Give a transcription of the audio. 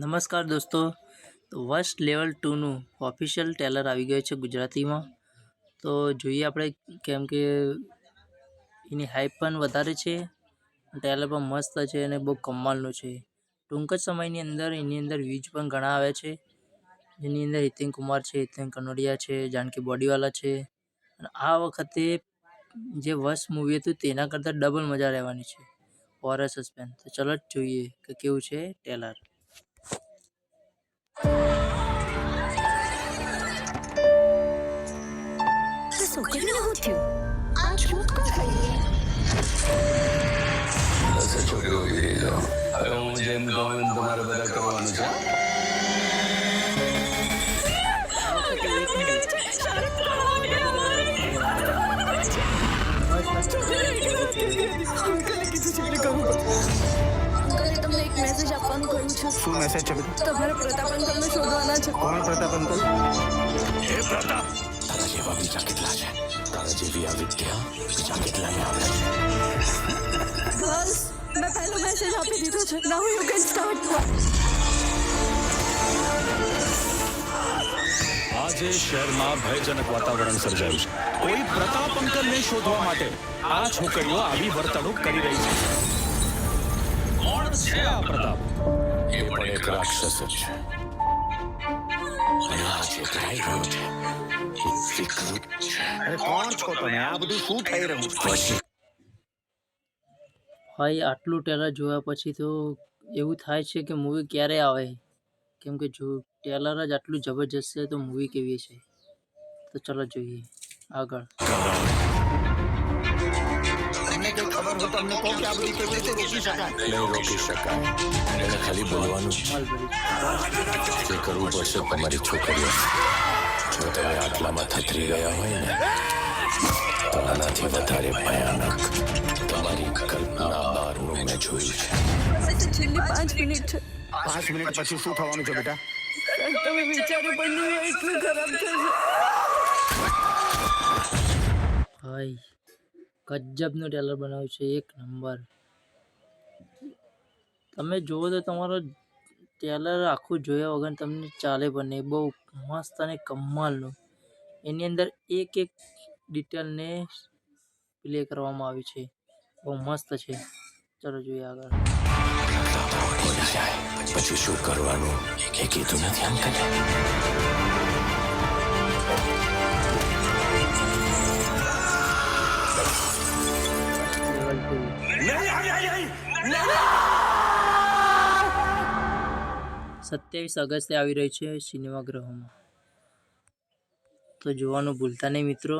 નમસ્કાર દોસ્તો, તો વસ્ટ લેવલ 2નું ઓફિશિયલ ટ્રેલર આવી ગયું છે ગુજરાતીમાં. તો જોઈએ આપણે, કેમ કે એની હાઈપ પણ વધારે છે, ટ્રેલર પણ મસ્ત છે અને બહુ કમાલનું છે. ટૂંક જ સમયની અંદર એની અંદર વ્યૂઝ પણ ઘણા આવે છે, જેની અંદર હિતેન કુમાર છે, હિતેન કનોડિયા છે, જાનકી બોડીવાલા છે. અને આ વખતે જે વસ્ટ મૂવી હતું તેના કરતાં ડબલ મજા રહેવાની છે, હોરર સસ્પેન્સ. તો ચલો જ જોઈએ કે કેવું છે ટ્રેલર. છોકરીને હું થયું? આ ચૂપ કર ગઈ. બસ છોકરીઓ વિજય જાઓ. હવે હું જેમ કહું એમ તમારે બધા કરવાનું છે. અંકલે તમને એક મેસેજ આપવાનું કહ્યું છે. શું મેસેજ છે બેટા? તમારે પ્રતાપ અંકલને શોધવાના છે. કોણ પ્રતાપ અંકલ? હે પ્રતાપ, તારા જેવા બીજા કેટલા છે? તારા જેવી આ વિદ્યા બીજા કેટલાને આવડે છે? બસ મેં પહેલો મેસેજ આપી દીધો છે. નાઉ યુ કેન સ્ટાર્ટ. આજે શહેરમાં ભયજનક વાતાવરણ સર્જાયું છે. કોઈ પ્રતાપ અંકલને શોધવા માટે આ છોકરીઓ આવી વર્તણૂક કરી રહી છે. કોણ છે આ પ્રતાપ? એ પણ એક રાક્ષસ જ છે. અને આ જે થઈ રહ્યું છે એ વિકૃત છે. અરે કોણ છો તમે? આ બધું શું થઈ રહ્યું છે? પછી ભાઈ, આટલું ટ્રેલર જોયા પછી તો એવું થાય છે કે મૂવી ક્યારે આવે, કેમ કે જો ટ્રેલર જ આટલું જબરજસ્ત છે તો મૂવી કેવી છે. તો ચલો જોઈએ આગળ. તમને કઈ ખબર હોય તો અમને કહો કે આ બધું કેવી રીતે રોકી શકાય? નહીં રોકી શકાય. એને ખાલી બોલવાનું છે. જે કરવું પડશે તમારી છોકરીઓ. જો તમે આટલામાં થથરી ગયા હોય ને, તો આનાથી વધારે ભયાનક તમારી કલ્પના બહારનું મેં જોયું છે. છેલ્લી 5 મિનિટ છે. 5 મિનિટ પછી શું થવાનું છે બેટા? તમે વિચાર્યું પણ નહીં હોય એટલું ખરાબ થશે. ભાઈ, ગજબનું ટ્રેલર બનાવ્યું છે, એક નંબર. તમે જુઓ તો તમારો ટ્રેલર આખું જોયા વગર તમને ચાલે પણ નહીં. બહુ મસ્ત અને કમાલનું. એની અંદર એક એક ડિટેલને પ્લે કરવામાં આવી છે, બહુ મસ્ત છે. ચલો જોઈએ આગળ. બોલી જાય પછી શું કરવાનું એ કીધું નથી અંકલ. લેવલ 2 27 ઓગસ્ટે આવી રહી છે સિનેમાગૃહોમાં. તો જોવાનું ભૂલતા નહીં મિત્રો.